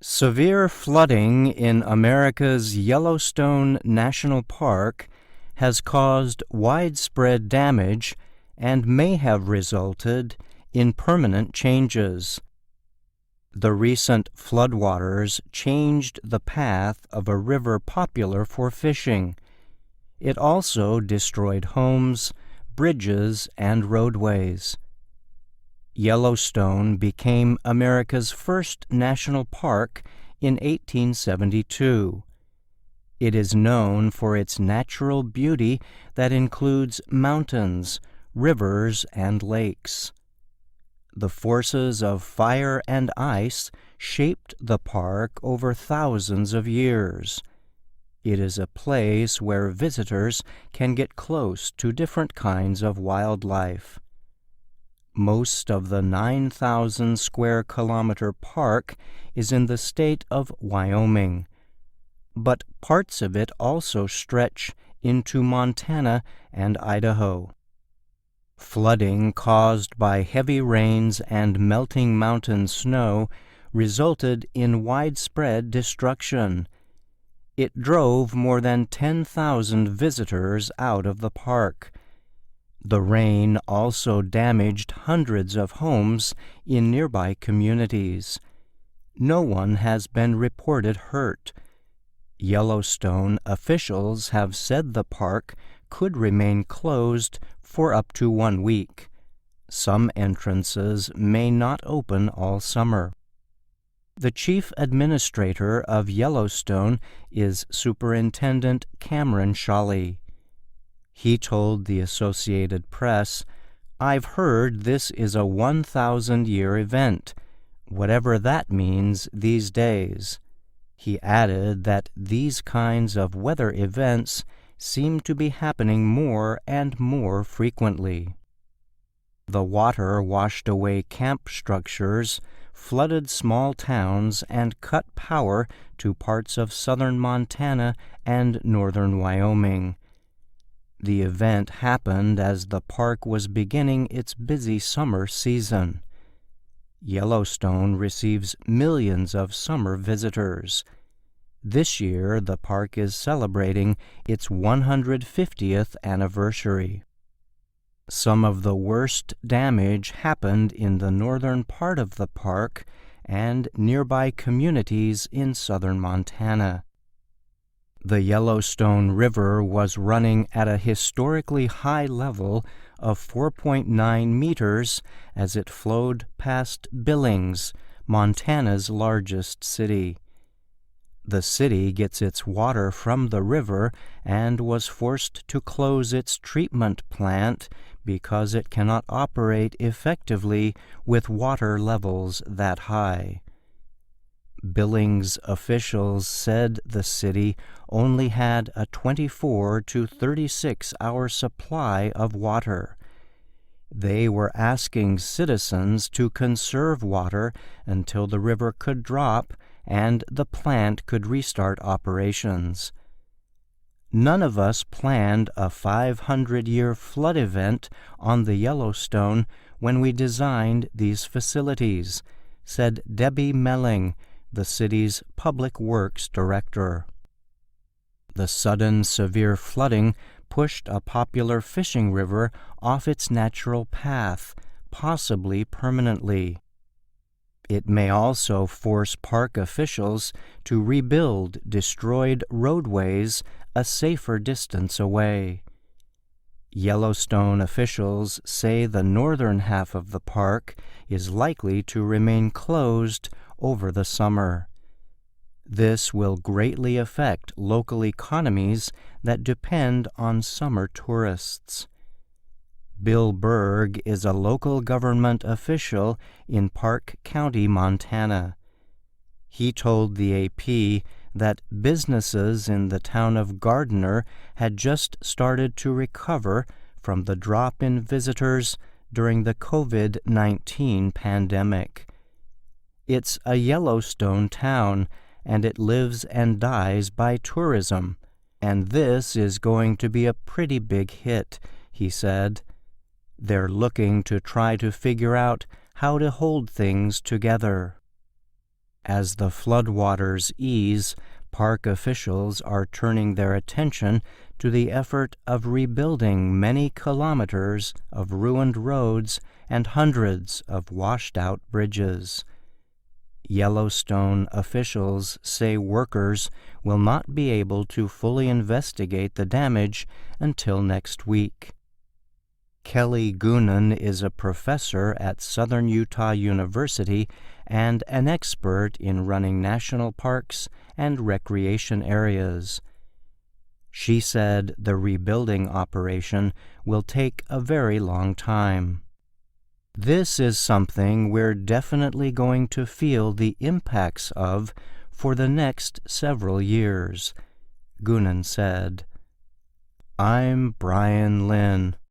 Severe flooding in America's Yellowstone National Park has caused widespread damage and may have resulted in permanent changes. The recent floodwaters changed the path of a river popular for fishing. It also destroyed homes, bridges, and roadways. Yellowstone became America's first national park in 1872. It is known for its natural beauty that includes mountains, rivers, and lakes. The forces of fire and ice shaped the park over thousands of years. It is a place where visitors can get close to different kinds of wildlife. Most of the 9,000 square kilometer park is in the state of Wyoming, but parts of it also stretch into Montana and Idaho. Flooding caused by heavy rains and melting mountain snow resulted in widespread destruction. It drove more than 10,000 visitors out of the park. The rain also damaged hundreds of homes in nearby communities. No one has been reported hurt. Yellowstone officials have said the park could remain closed for up to 1 week. Some entrances may not open all summer. The chief administrator of Yellowstone is Superintendent Cameron Shawley. He told the Associated Press, "I've heard this is a 1,000-year event, whatever that means these days." He added that these kinds of weather events seem to be happening more and more frequently. The water washed away camp structures, flooded small towns, and cut power to parts of southern Montana and northern Wyoming. The event happened as the park was beginning its busy summer season. Yellowstone receives millions of summer visitors. This year, the park is celebrating its 150th anniversary. Some of the worst damage happened in the northern part of the park and nearby communities in southern Montana. The Yellowstone River was running at a historically high level of 4.9 meters as it flowed past Billings, Montana's largest city. The city gets its water from the river and was forced to close its treatment plant because it cannot operate effectively with water levels that high. Billings officials said the city only had a 24 to 36-hour supply of water. They were asking citizens to conserve water until the river could drop and the plant could restart operations. "None of us planned a 500-year flood event on the Yellowstone when we designed these facilities," said Debbie Melling, the city's public works director. The sudden severe flooding pushed a popular fishing river off its natural path, possibly permanently. It may also force park officials to rebuild destroyed roadways a safer distance away. Yellowstone officials say the northern half of the park is likely to remain closed over the summer. This will greatly affect local economies that depend on summer tourists. Bill Berg is a local government official in Park County, Montana. He told the AP that businesses in the town of Gardner had just started to recover from the drop in visitors during the COVID-19 pandemic. It's a Yellowstone town, and it lives and dies by tourism, and this is going to be a pretty big hit, he said. They're looking to try to figure out how to hold things together. As the floodwaters ease, park officials are turning their attention to the effort of rebuilding many kilometers of ruined roads and hundreds of washed-out bridges. Yellowstone officials say workers will not be able to fully investigate the damage until next week. Kelly Goonan is a professor at Southern Utah University and an expert in running national parks and recreation areas. She said the rebuilding operation will take a very long time. This is something we're definitely going to feel the impacts of for the next several years, Goonan said. I'm Brian Lynn.